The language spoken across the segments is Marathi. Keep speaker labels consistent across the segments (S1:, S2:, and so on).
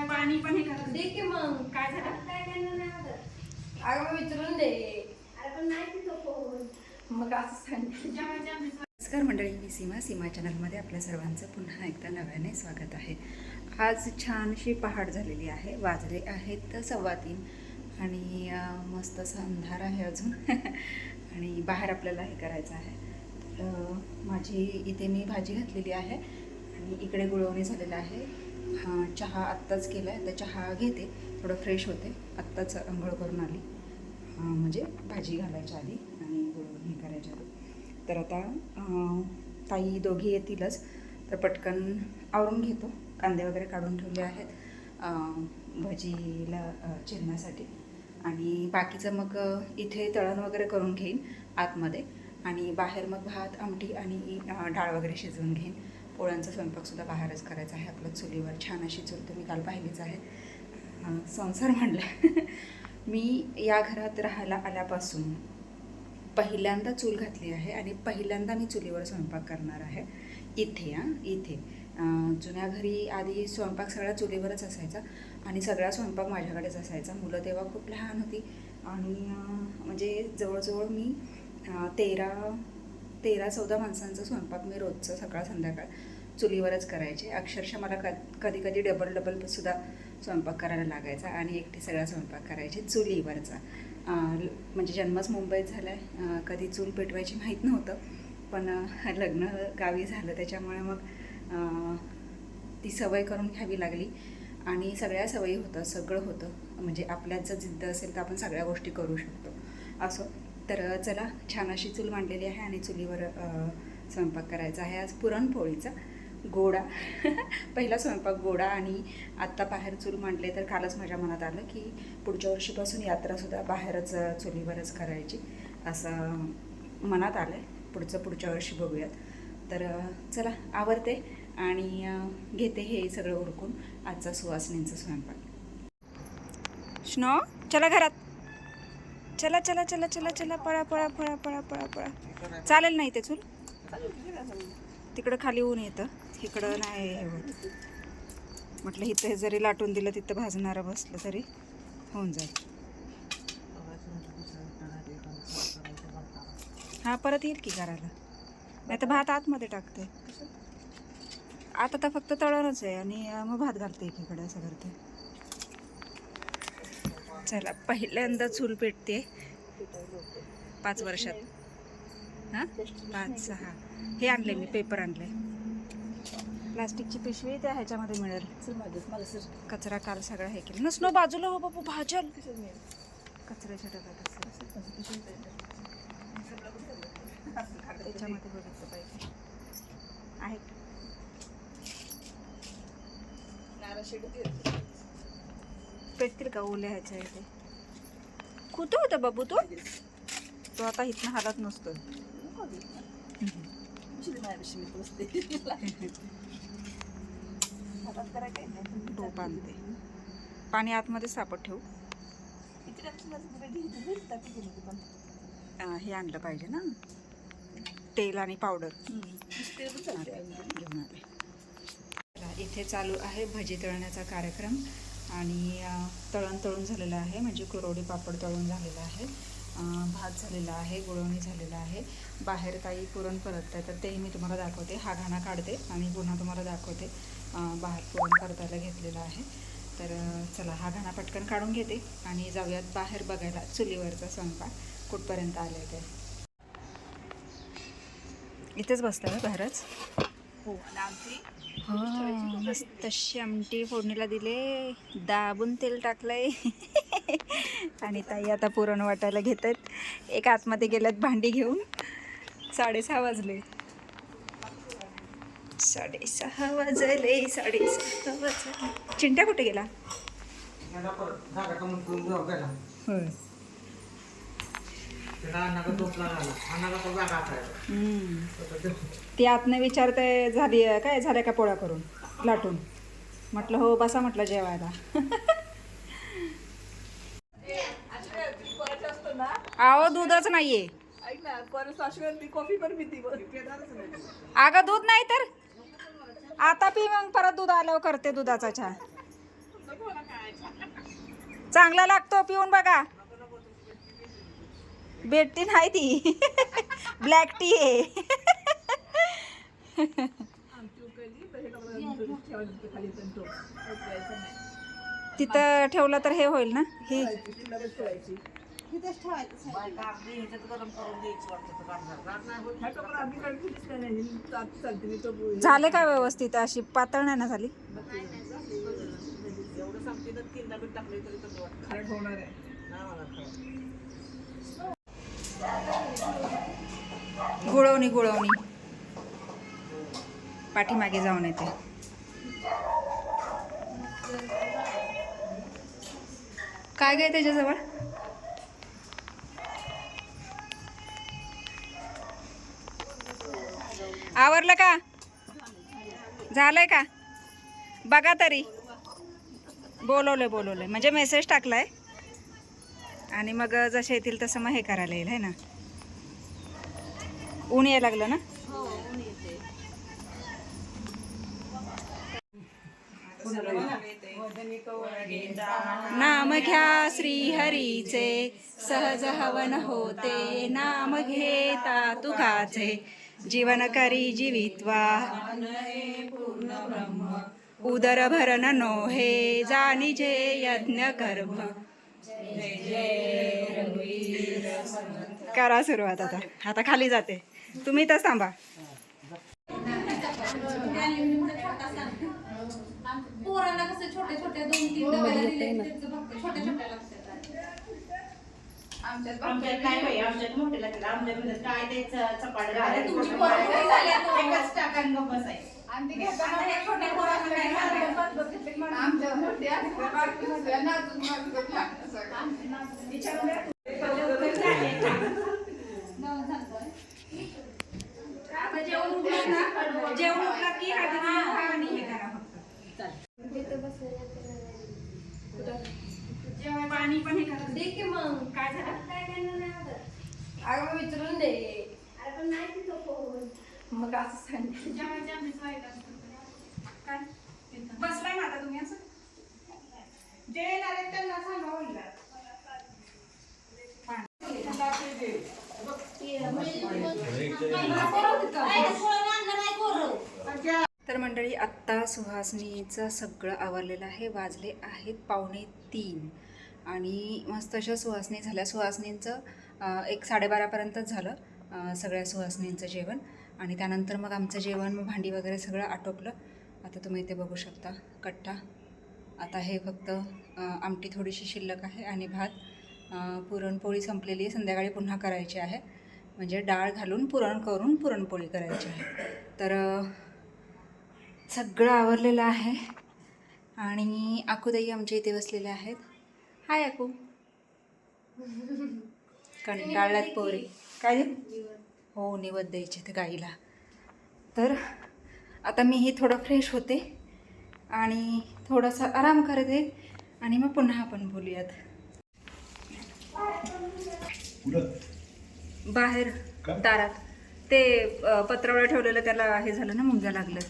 S1: पाणी पण हे करा दे की मग. काय झालं? काय करणार नाही अगं विचारून दे. अरे पण नाही तिथं फोन. मग असं सांग.
S2: नमस्कार मंडळी, मी सीमा चॅनलमध्ये आपल्या सर्वांचं पुन्हा एकदा नव्याने स्वागत आहे. आज छानशी पहाट झालेली आहे. वाजले आहेत 3:15 आणि मस्त असा अंधार आहे अजून आणि बाहेर आपल्याला हे करायचं आहे. तर माझी इथे मी भाजी घातलेली आहे आणि इकडे गुळवणी झालेला आहे. चहा आत्ताच केला आहे, तर चहा घेते, थोडं फ्रेश होते. आत्ताच अंघोळ करून आली, म्हणजे भाजी घालायच्या आधी आणि गुळवणी करायच्या आधी. तर आता ताई दोघी येतीलच, तर पटकन आवरून घेतो. कांदे वगैरे काढून ठेवले आहेत भजीला चिरण्यासाठी, आणि बाकीचं मग इथे तळण वगैरे करून घेईन आतमध्ये, आणि बाहेर मग भात आमटी आणि डाळ वगैरे शिजवून घेईन. पोळ्यांचा स्वयंपाकसुद्धा बाहेरच करायचा आहे आपलं चुलीवर. छान अशी चूल तुम्ही काल पाहिलीच आहे. संसार म्हणला मी या घरात राहायला आल्यापासून पहिल्यांदा चूल घातली आहे आणि पहिल्यांदा मी चुलीवर स्वयंपाक करणार आहे इथे. इथे जुन्या घरी आधी स्वयंपाक सगळा चुलीवरच असायचा आणि सगळा स्वयंपाक माझ्याकडेच असायचा. मुलं तेव्हा खूप लहान होती आणि म्हणजे जवळजवळ मी 13-14 माणसांचा स्वयंपाक मी रोजचं सकाळ संध्याकाळ चुलीवरच करायचे. अक्षरशः मला कधी कधी डबल-सुद्धा स्वयंपाक करायला लागायचा आणि एकटी सगळा स्वयंपाक करायचे चुलीवरचा. म्हणजे जन्मच मुंबईत झाला आहे, कधी चूल पेटवायची माहीत नव्हतं, पण लग्न गावी झालं त्याच्यामुळे मग ती सवय करून घ्यावी लागली आणि सगळ्या सवयी होतं, सगळं होतं. म्हणजे आपल्यात जर जिद्द असेल तर आपण सगळ्या गोष्टी करू शकतो असं. तर चला, छान अशी चूल मांडलेली आहे आणि चुलीवर स्वयंपाक करायचा आहे आज. पुरणपोळीचा गोडा पहिला स्वयंपाक गोडा. आणि आत्ता बाहेर चूल मांडले तर कालच माझ्या मनात आलं की पुढच्या वर्षीपासून यात्रासुद्धा बाहेरच चुलीवरच करायची असं मनात आलं आहे. पुढच्या वर्षी बघूयात. तर चला, आवरते आणि घेते हे सगळं उरकून आजचा सुवासिनींचा स्वयंपाक. स्नो, चला घरात, चला चला चला चला चला, पळा पळा पळा पळा पळा पळा. चालेल नाही ते चूल तिकडं खाली ऊन येतं, इकडं नाही हे होत. म्हटलं इथं जरी लाटून दिलं तिथं भाजणारं बसलं तरी होऊन जाईल. हा परत येईल की करायला, नाही तर भात आतमध्ये टाकते. आता तर फक्त तळणच आहे आणि मग भात घालते एकीकडे, असं करते. चला, पहिल्यांदा चूल पेटते 5 वर्षात. हां 5-6 हे आणले मी, पेपर आणले, प्लास्टिकची पिशवी त्या ह्याच्यामध्ये मिळेल. कचरा काल सगळा हे केलं. नसनो बाजूला हो बाबू, भाजल कचऱ्याच्या डब्यात त्याच्यामध्ये बघितलं पाहिजे आहे. पेटतील का ओल्या ह्याच्या इथे? कुठं होता बाबू तो आता इथनं हालत नसतो. टोप आणते, पाणी आतमध्ये सापट ठेवू. हे आणलं पाहिजे ना, तेल आणि पावडर घेऊन आले. इथे चालू आहे भजी तळण्याचा कार्यक्रम आणि तळून झालेलं आहे, म्हणजे कुरवडी पापड तळून झालेला आहे, भात झालेला आहे, गुळवणी झालेला आहे. बाहेर ताई पुरण परत आहे, तर तेही मी तुम्हाला दाखवते. हा घाणा काढते आणि पुन्हा तुम्हाला दाखवते. बाहेर पुरण परतायला घेतलेलं आहे. तर चला, हा घाणा पटकन काढून घेते आणि जाऊयात बाहेर बघायला चुलीवरचा स्वयंपाक कुठपर्यंत आले ते. इथेच बसतं आहे बाहेरच. हो, मस्त अशी आमटी फोडणीला दिले, दाबून तेल टाकलंय आणि ताई आता पुरण वाटायला घेत आहेत. एक आतमध्ये गेल्यात भांडी घेऊन. 6:30 वाजले. 6:30 वाजले. चिंट्या कुठे गेला? होय, ती आतनं विचारते झाली काय, झाल्या का पोळ्या करून लाटून? म्हटलं हो, बसा म्हटलं जेवायला. आहो दूधच नाहीये. अगं दूध नाही तर आता पी मग परत दूध आल्यावर करते दुधाचा चहा. चांगला लागतो पिऊन बघा. बेटी नाही ती ब्लॅक टी आहे. तिथं ठेवलं तर हे होईल ना. ही झाले का व्यवस्थित? अशी पातळ नाही ना झाली? गुळवणी गुळवणी पाठीमागे जाऊन येते. काय काय त्याच्याजवळ? आवरलं का? झालंय का? बघा तरी. बोलवलंय म्हणजे मेसेज टाकलाय आणि मग जसे येतील तसं मग हे करायला येईल है ना. ऊन यायला लागलं ना. नाम घ्या श्री हरीचे सहज हवन होते. नाम घेता तुकाचे जीवन करी जीवित्वा. उदर भरण नोहे जाणी जे यज्ञ कर्म. करा सुरुवात. आता खाली जाते. तुम्ही तर थांबा.
S1: पोरांना कसं छोटे छोटे 2-3 डब्याला दिले फक्त छोटे छोटे लागतात. आमच्यात काय बाई, आमच्यात मोठे लागतात. आमच्यामध्ये काय द्यायचं चपाट घालायचं. तुमची पोरं मोठी झाली आता एकच टाकान गप्प बसायचं. आणि ते घेताना हे छोटे पोरांना काय घालायचं. आमच्या मोठे असतात बाकी नसतात. नाचून नाचून लागतं सगळं. विचारून
S2: आता जेवण उठला की आणि हे करा पाणी पण हे करा.
S1: दे की मग काय झालं. काय करणार नाही आता. अगं विचारून दे. अरे पण नाही तिथं फोन. मग असं सांगितलं. जेवायच्या आधीच व्हायला काय
S2: बसलाय ना आता तुम्ही असं. जे येणार आहेत त्यांना सांगा म्हणलं. तर मंडळी आत्ता सुहासनीचं सगळं आवरलेलं आहे. वाजले आहेत 2:45 आणि मस्त अशा सुहासनी झाल्या. सुहासनींचं 1-12:30पर्यंतच झालं सगळ्या सुहासनींचं जेवण आणि त्यानंतर मग आमचं जेवण भांडी वगैरे सगळं आटोपलं. आता तुम्ही इथे बघू शकता कट्टा. आता हे फक्त आमटी थोडीशी शिल्लक आहे आणि भात. पुरणपोळी संपलेली आहे. संध्याकाळी पुन्हा करायची आहे. म्हणजे डाळ घालून पुरण करून पुरणपोळी करायची आहे. तर सगळं आवरलेलं आहे आणि आकूताई आमच्या इथे बसलेले आहेत. हाय आकू. कंटाळल्यात पोरी. काय हो निवद द्यायचे ते गाईला. तर आता मीही थोडं फ्रेश होते आणि थोडासा आराम करते आणि मग पुन्हा आपण बोलूयात. बाहेर दारात ते पत्रावळ्या ठेवलेलं त्याला हे झालं ना, मुंग्या लागल्यात.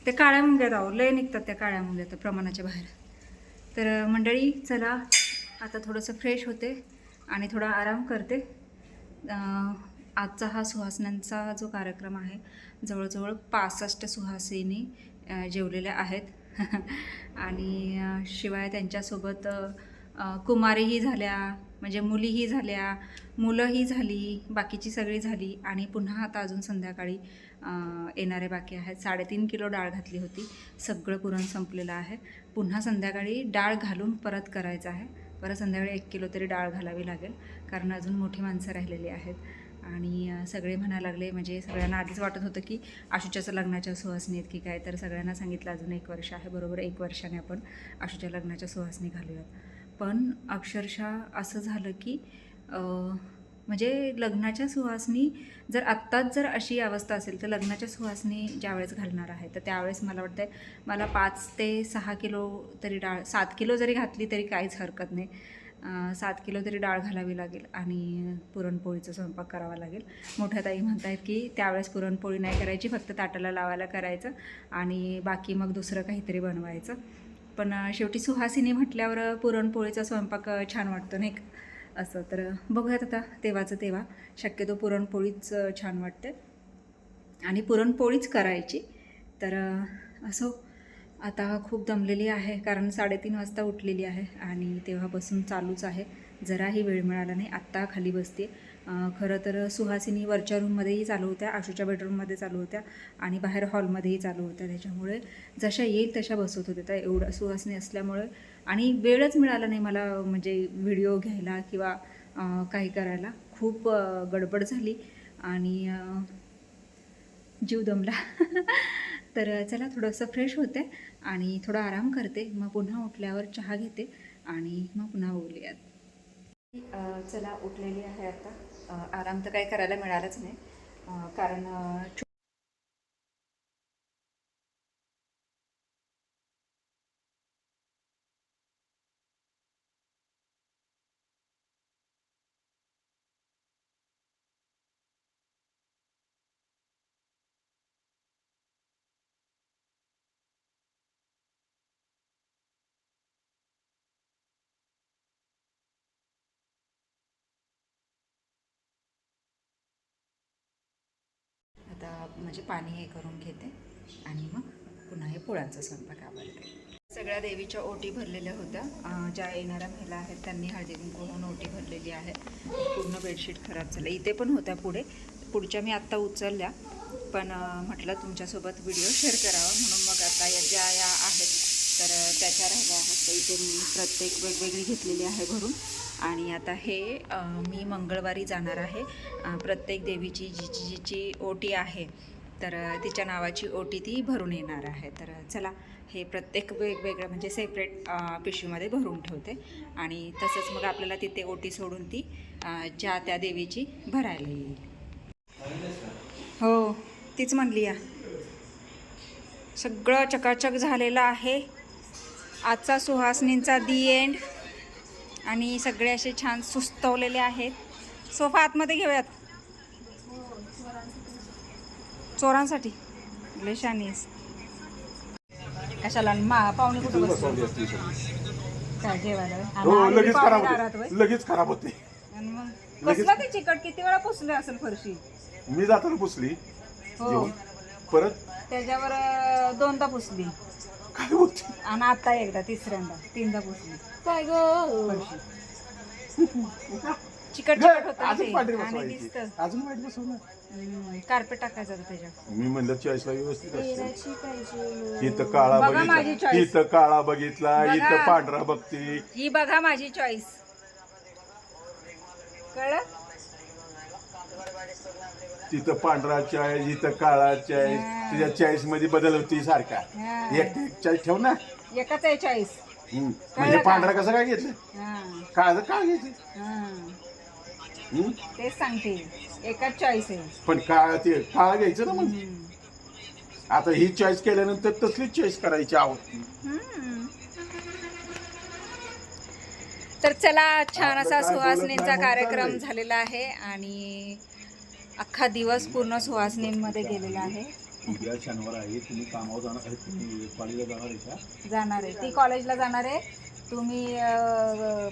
S2: ते काळ्या मुंग्या राहू लय निघतात त्या काळ्या मुंग्या तर प्रमाणाच्या बाहेर. तर मंडळी चला आता थोडंसं फ्रेश होते आणि थोडा आराम करते. आजचा हा सुहासण्यांचा जो कार्यक्रम आहे जवळजवळ 65 सुहासिनी जेवलेल्या आहेत आणि शिवाय त्यांच्यासोबत कुमारीही झाल्या, म्हणजे मुलीही झाल्या, मुलंही झाली, बाकीची सगळी झाली आणि पुन्हा आता अजून संध्याकाळी येणारे बाकी आहेत. 3.5 किलो डाळ घातली होती. सगळं पुरण संपलेलं आहे. पुन्हा संध्याकाळी डाळ घालून परत करायचं आहे. परत संध्याकाळी 1 किलो तरी डाळ घालावी लागेल कारण अजून मोठी माणसं राहिलेली आहेत. आणि सगळे म्हणायला लागले, म्हणजे सगळ्यांना आधीच वाटत होतं की आशूच्याचं लग्नाच्या सुहासनी आहेत की काय. तर सगळ्यांना सांगितलं अजून 1 वर्ष आहे, बरोबर 1 वर्षाने आपण आशूच्या लग्नाच्या सुहासनी घालूयात. पण अक्षरशः असं झालं की म्हणजे लग्नाच्या सुहासनी जर आत्ताच जर अशी अवस्था असेल तर लग्नाच्या सुहासनी ज्यावेळेस घालणार आहे तर त्यावेळेस मला वाटतं मला 5 ते 6 किलो तरी डाळ, 7 किलो जरी घातली तरी काहीच हरकत नाही. 7 किलो तरी डाळ घालावी लागेल आणि पुरणपोळीचा स्वयंपाक करावा लागेल. मोठ्या ताई म्हणत आहेत की त्यावेळेस पुरणपोळी नाही करायची, फक्त ताटाला लावायला करायचं आणि बाकी मग दुसरं काहीतरी बनवायचं. पण शेवटी सुहासिनी म्हटल्यावर पुरणपोळीचा स्वयंपाक छान वाटतो नाही का, असं. तर बघूयात आता तेव्हाचं तेव्हा. शक्यतो पुरणपोळीच छान वाटते आणि पुरणपोळीच करायची. तर असो, आता खूप दमलेली आहे कारण 3:30 वाजता उठलेली आहे आणि तेव्हापासून चालूच आहे. जराही वेळ मिळाला नाही. आत्ता खाली बसते. खरं तर सुहासिनी वरच्या रूममध्येही चालू होत्या, आशूच्या बेडरूममध्ये चालू होत्या आणि बाहेर हॉलमध्येही चालू होत्या. त्याच्यामुळे जशा येईल तशा बसत होत्या. तर एवढं सुहासिनी असल्यामुळे आणि वेळच मिळाला नाही मला म्हणजे व्हिडिओ घ्यायला किंवा काही करायला. खूप गडबड झाली आणि जीव दमला. तर चला थोडंसं फ्रेश होते आणि थोडा आराम करते. मग पुन्हा उठल्यावर चहा घेते आणि मग पुन्हा बोलूयात. चला उठलेली आहे आता. आराम तर काही करायला मिळालंच नाही कारण आता म्हणजे पाणी हे करून घेते आणि मग पुन्हा हे पोळ्यांचा स्वयंपाक आवडते. सगळ्या देवीच्या ओटी भरलेल्या होत्या. ज्या येणाऱ्या महिला आहेत त्यांनी हळदी कुंकू होऊन ओटी भरलेली आहे. पूर्ण बेडशीट खराब झालं. इथे पण होत्या पुढच्या मी आत्ता उचलल्या, पण म्हटलं तुमच्यासोबत व्हिडिओ शेअर करावा म्हणून मग आता ज्या आहेत तर त्याच्या राहिल्या आहेत. तर इथे मी प्रत्येक वेगवेगळी घेतलेली आहे भरून. आणि आता हे मी मंगळवारी जाणार आहे. प्रत्येक देवीची जिची ओटी आहे तर तिच्या नावाची ओटी ती भरून येणार आहे. तर चला हे प्रत्येक वेगवेगळं म्हणजे सेपरेट पिशवीमध्ये भरून ठेवते आणि तसंच मग आपल्याला तिथे ओटी सोडून ती ज्या त्या देवीची भरायला येईल. हो तीच म्हणली या. सगळं चकाचक झालेलं आहे. आजचा सुहासनींचा दी एंड आणि सगळे असे छान सुस्तवलेले आहेत. सोफा आतमध्ये घेऊयात चोरांसाठी. लेशानीस कशाला पाहुणे कुठं बसली काय जेवायला
S3: लगेच खराब होते.
S2: आणि मग कसला ते चिकट किती वेळा पुसले असेल फरशी.
S3: मी जाताना पुसली
S2: हो
S3: परत
S2: त्याच्यावर 2दा पुसली
S3: काय होते
S2: आणि आता एकदा 3दा पुसली. काय ग चिकट होतं आणि दिसतं.
S3: अजून वाईट बसवणार
S2: कार्पेट टाकायचं होतं त्याच्यात.
S3: मी म्हणलं चॉईसला व्यवस्थित
S2: पाहिजे.
S3: इथं काळा
S2: बघा माझी
S3: बघितला,
S2: choice.
S3: इथं काळा बघितला,
S2: बघा.
S3: इथं पांढरा बघते.
S2: ही बघा माझी चॉईस. कळलं?
S3: तिथं पांढरा चॉईस, इथं काळा चॉईस. तुझ्या चॉईस मध्ये बदल होती सारखा. एक चॉईस ठेव ना.
S2: एकच आहे चॉईस.
S3: म्हणजे पांढरा कसं काय घेतलं, काळं का घ्यायचं?
S2: तेच सांगते एकच चॉईस आहे.
S3: पण ते काळा घ्यायचं ना. मग आता ही चॉईस केल्यानंतर तसलीच चॉईस करायची आवडती.
S2: तर चला छान असा सुहासनींचा कार्यक्रम झालेला आहे आणि अख्खा दिवस पूर्ण सुहासनींमध्ये गेलेला आहे.
S3: उद्या शनिवार आहे, तुम्ही कामावर जाणार आहे, तुम्ही कॉलेजला जाणार आहे का?
S2: जाणार आहे. ती कॉलेजला जाणार आहे, तुम्ही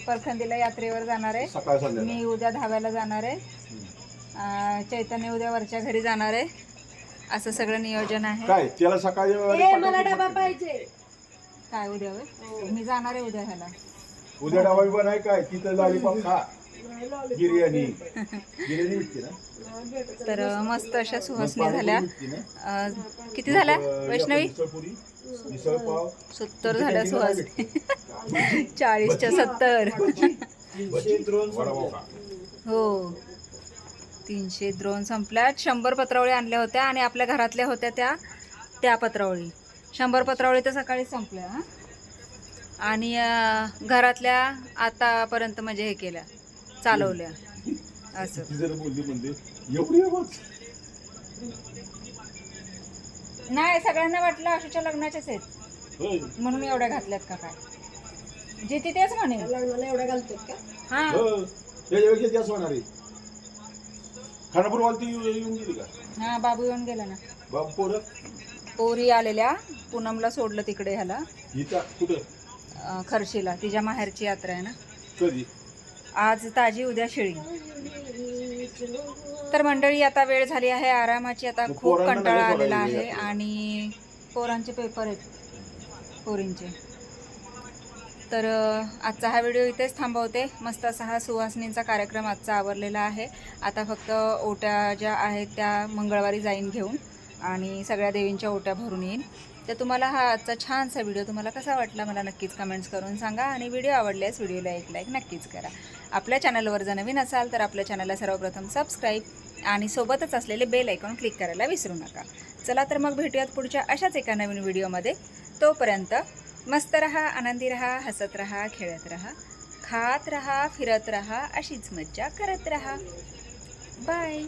S2: परखंदीला यात्रेवर जाणार आहे,
S3: सकाळ संध्याकाळ.
S2: मी उद्या धाब्याला जाणार आहे, चैतन्य उद्या वरच्या घरी जाणार आहे. असं सगळं नियोजन आहे.
S3: काय त्याला सकाळी
S1: मला डबा पाहिजे.
S2: काय उद्या मी जाणार आहे उद्या ह्याला.
S3: उद्या डबा बिबा नाही काय, तिथं लॉलीपॉप खा, बिर्याणी विकते ना.
S2: तर मस्त अशा सुहासनी झाल्या. किती झाल्या वैष्णवी? 70 झाल्या सुहासनी. 40च्या 70. हो 300 द्रोण संपल्या. 100 पत्रावळी आणल्या होत्या आणि आपल्या घरातल्या होत्या त्या पत्रावळी. 100 पत्रावळी तर सकाळीच संपल्या. आणि घरातल्या आतापर्यंत म्हणजे हे केल्या, चालवल्या असं. नाही सगळ्यांना वाटलं आशूच्या लग्नाचेच आहेत म्हणून एवढ्या घातल्यात का काय. जिथे तेच म्हणे
S1: लग्नाला एवढ्या घालतात का?
S2: हा
S3: हो याच्यापेक्षा जास्त होणार आहे. खानापूर वालती येऊन गेली का
S2: हा बाबू येऊन गेला ना.
S3: बाप पोरं
S2: पोरी आलेल्या पूनमला सोडलं तिकडे ह्याला
S3: इथं कुठं
S2: खर्शीला. तिच्या माहेरची यात्रा आहे ना.
S3: कधी
S2: आज ताजी उद्या शिळी. तर मंडळी आता वेळ झाली आहे आरामाची. आता खूप
S3: पोरांना
S2: कंटाळा
S3: नाही
S2: आलेला
S3: सोडायला
S2: आहे
S3: यात्रेला.
S2: आणि पोरांचे पेपर आहेत पोरींचे. तर आजचा हा व्हिडिओ इथेच थांबवते. मस्त असा हा सुवासिनींचा कार्यक्रम आजचा आवरलेला आहे. आता फक्त ओट्या ज्या आहेत त्या मंगळवारी जाईन घेऊन आणि सगळ्या देवींच्या ओट्या भरून येईन. तर तुम्हाला हा आजचा छानसा व्हिडिओ तुम्हाला कसा वाटला मला नक्कीच कमेंट्स करून सांगा आणि व्हिडिओ आवडल्यास व्हिडिओला एक लाईक नक्कीच करा. आपल्या चॅनलवर जर नवीन असाल तर आपल्या चॅनलला सर्वप्रथम सबस्क्राईब आणि सोबतच असलेले बेल आयकॉन क्लिक करायला विसरू नका. चला तर मग भेटूयात पुढच्या अशाच एका नवीन व्हिडिओमध्ये. तोपर्यंत मस्त रहा, आनंदी रहा, हसत रहा, खेळत रहा, खात रहा, फिरत रहा, अशीच मज्जा करत रहा. बाय.